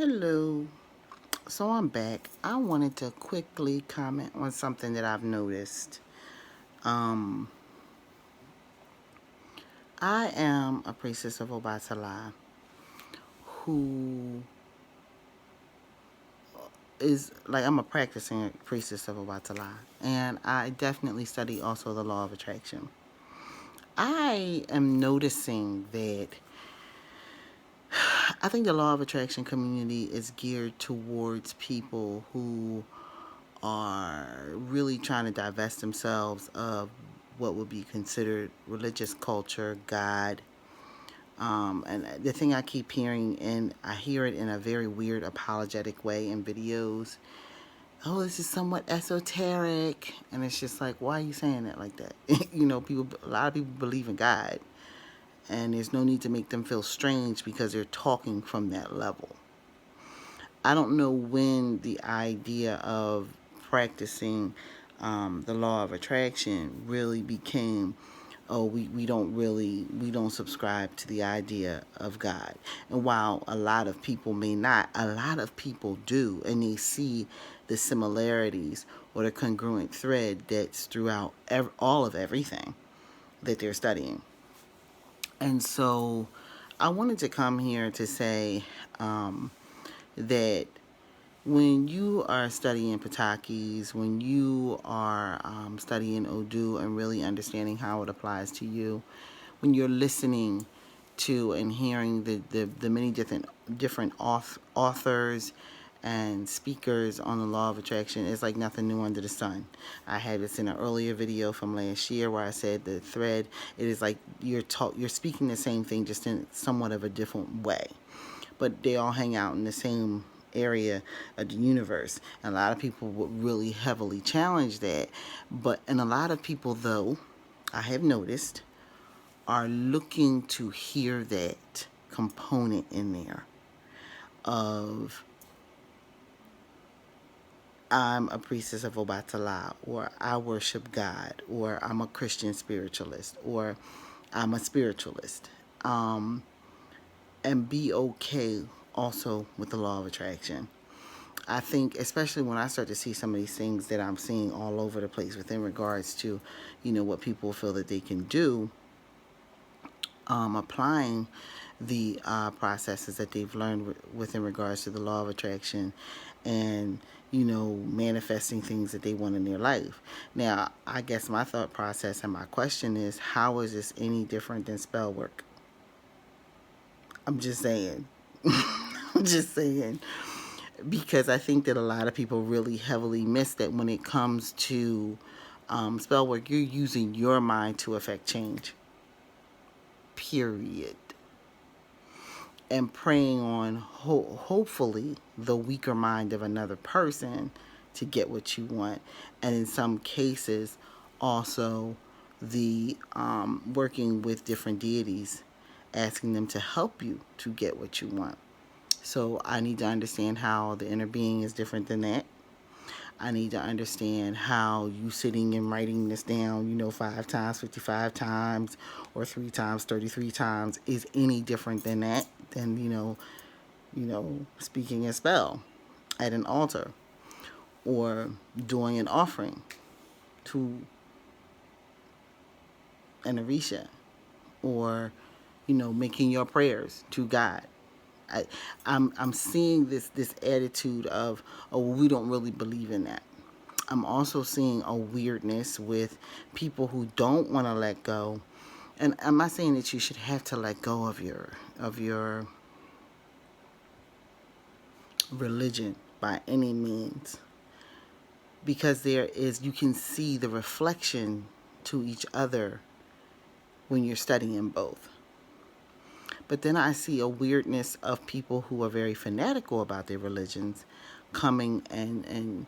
Hello. So I'm back. I wanted to quickly comment on something that I've noticed. Um, I am a priestess of Obatala who is like I'm a practicing priestess of Obatala, and I definitely study also the law of attraction. I am noticing that I think the law of attraction community is geared towards people who are really trying to divest themselves of what would be considered religious culture, God. And the thing I keep hearing, and I hear it in a very weird apologetic way in videos, oh, this is somewhat esoteric. And it's just like, why are you saying that like that? A lot of people believe in God. And there's no need to make them feel strange because they're talking from that level. I don't know when the idea of practicing the law of attraction really became, oh, we don't subscribe to the idea of God. And while a lot of people may not, a lot of people do, and they see the similarities or the congruent thread that's throughout all of everything that they're studying. And so I wanted to come here to say that when you are studying Patakis, when you are studying Odu and really understanding how it applies to you, when you're listening to and hearing the many different authors and speakers on the law of attraction, it's like nothing new under the sun. I had this in an earlier video from last year where I said the thread, it is like you're speaking the same thing just in somewhat of a different way, but they all hang out in the same area of the universe. And a lot of people would really heavily challenge that. And a lot of people, though, I have noticed, are looking to hear that component in there of I'm a priestess of Obatala, or I worship God, or I'm a Christian spiritualist, or I'm a spiritualist. And be okay also with the law of attraction. I think, especially when I start to see some of these things that I'm seeing all over the place within regards to, what people feel that they can do, applying the processes that they've learned within regards to the law of attraction and, manifesting things that they want in their life. Now, I guess my thought process and my question is, how is this any different than spell work? I'm just saying. I'm just saying. Because I think that a lot of people really heavily miss that when it comes to spell work, you're using your mind to affect change. Period. And preying on, hopefully, the weaker mind of another person to get what you want. And in some cases, also the working with different deities, asking them to help you to get what you want. So I need to understand how the inner being is different than that. I need to understand how you sitting and writing this down, 5 times, 55 times, or 3 times, 33 times is any different than that, than, speaking a spell at an altar or doing an offering to an Orisha, or, making your prayers to God. I'm seeing this attitude of, oh, we don't really believe in that. I'm also seeing a weirdness with people who don't want to let go. And I'm not saying that you should have to let go of your religion by any means, because you can see the reflection to each other when you're studying both. But then I see a weirdness of people who are very fanatical about their religions coming and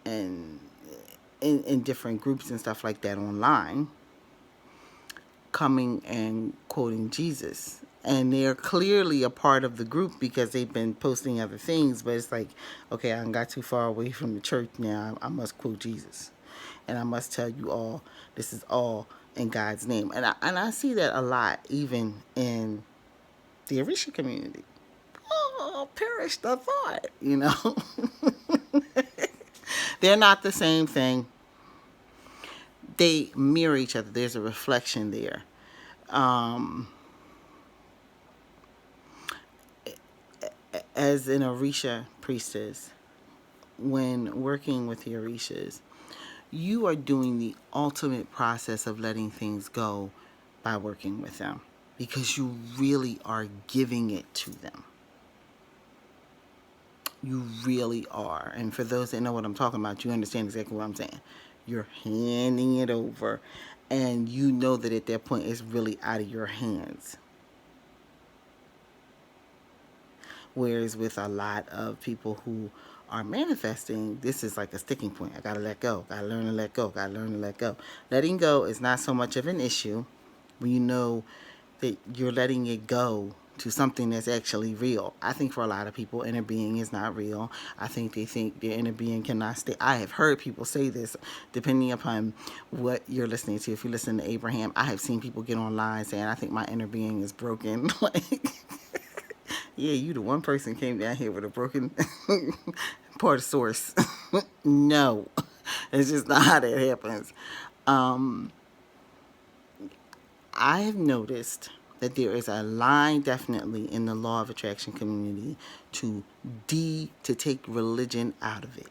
in different groups and stuff like that online, coming and quoting Jesus. And they're clearly a part of the group because they've been posting other things, but it's like, okay, I got too far away from the church now. I must quote Jesus. And I must tell you all, this is all in God's name. And I see that a lot, even in the Orisha community. perish the thought, They're not the same thing. They mirror each other. There's a reflection there. Um, as an Orisha priestess, when working with the Orishas, you are doing the ultimate process of letting things go by working with them, because you really are giving it to them. You really are. And for those that know what I'm talking about, you understand exactly what I'm saying. You're handing it over, and you know that at that point it's really out of your hands. Whereas with a lot of people who are manifesting, this is like a sticking point. I gotta let go. Gotta learn to let go. Gotta learn to let go. Letting go is not so much of an issue when you know that you're letting it go to something that's actually real. I think for a lot of people, inner being is not real. I think they think their inner being cannot stay. I have heard people say this, depending upon what you're listening to. If you listen to Abraham, I have seen people get online saying, I think my inner being is broken. Like, yeah, you the one person came down here with a broken part of source. No, it's just not how that happens. Um, I have noticed that there is a line definitely in the law of attraction community to take religion out of it,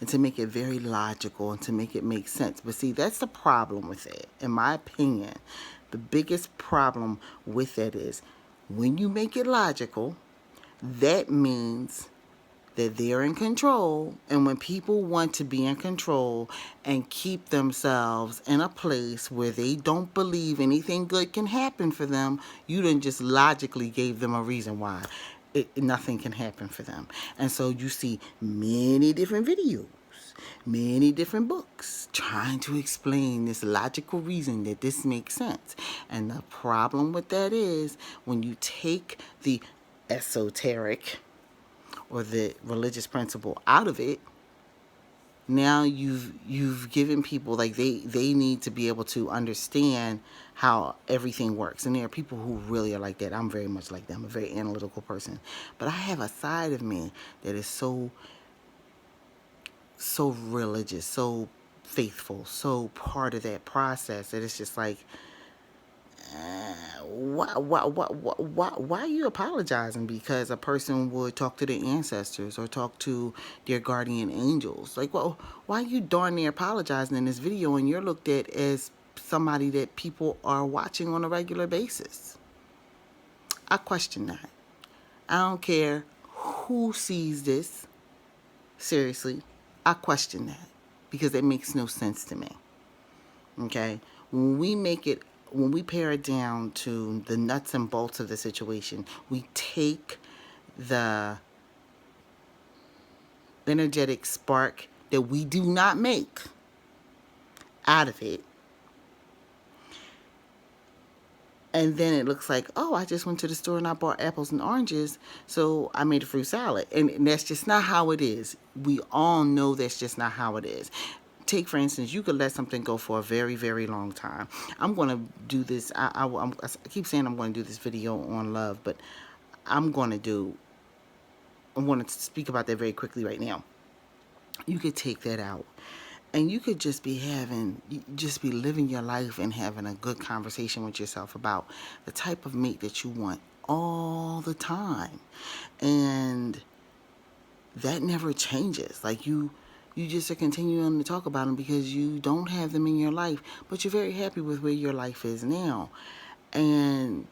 and to make it very logical and to make it make sense. But see, that's the problem with it. In my opinion, the biggest problem with that is when you make it logical, that means that they're in control. And when people want to be in control and keep themselves in a place where they don't believe anything good can happen for them, you then just logically gave them a reason why nothing can happen for them. And so you see many different videos, many different books trying to explain this logical reason that this makes sense. And the problem with that is when you take the esoteric or the religious principle out of it, now you've given people, like, they need to be able to understand how everything works. And there are people who really are like that. I'm very much like that. I'm a very analytical person, but I have a side of me that is so religious, so faithful, so part of that process that it's just like, why are you apologizing because a person would talk to their ancestors or talk to their guardian angels? Like, well, why are you darn near apologizing in this video and you're looked at as somebody that people are watching on a regular basis? I question that. I don't care who sees this. Seriously, I question that because it makes no sense to me. Okay? When we pare it down to the nuts and bolts of the situation, we take the energetic spark that we do not make out of it. And then it looks like, oh, I just went to the store and I bought apples and oranges, so I made a fruit salad. And that's just not how it is. We all know that's just not how it is. Take, for instance, you could let something go for a very, very long time. I'm going to do this. I keep saying I'm going to do this video on love, but I want to speak about that very quickly right now. You could take that out. And you could just be living your life and having a good conversation with yourself about the type of mate that you want all the time. And that never changes. Like, you just are continuing to talk about them because you don't have them in your life, but you're very happy with where your life is now. And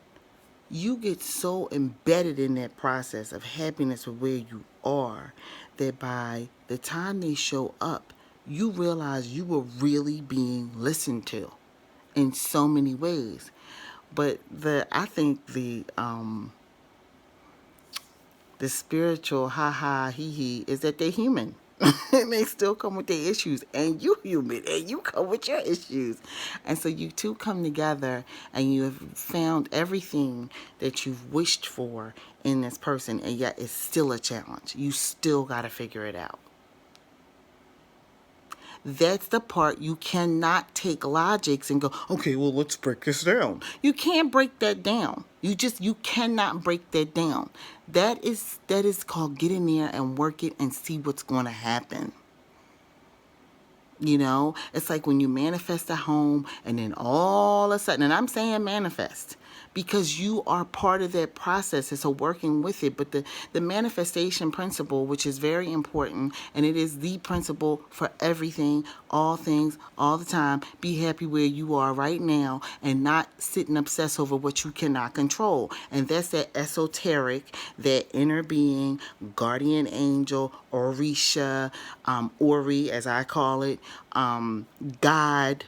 you get so embedded in that process of happiness with where you are that by the time they show up, you realize you were really being listened to in so many ways. But I think the spiritual ha he he is that they're human. And they still come with their issues, and you human, and you come with your issues. And so you two come together and you have found everything that you've wished for in this person, and yet it's still a challenge. You still got to figure it out. That's the part you cannot take logics and go, okay, well, let's break this down. You can't break that down. You cannot break that down. That is called get in there and work it and see what's going to happen. It's like when you manifest a home and then all of a sudden, and I'm saying manifest because you are part of that process. It's a working with it. But the manifestation principle, which is very important, and it is the principle for everything, all things, all the time. Be happy where you are right now and not sit and obsess over what you cannot control. And that's that esoteric, that inner being, guardian angel, Orisha, Ori, as I call it, God,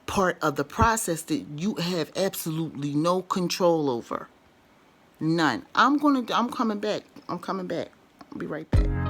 part of the process that you have absolutely no control over. None. I'm coming back. I'll be right back.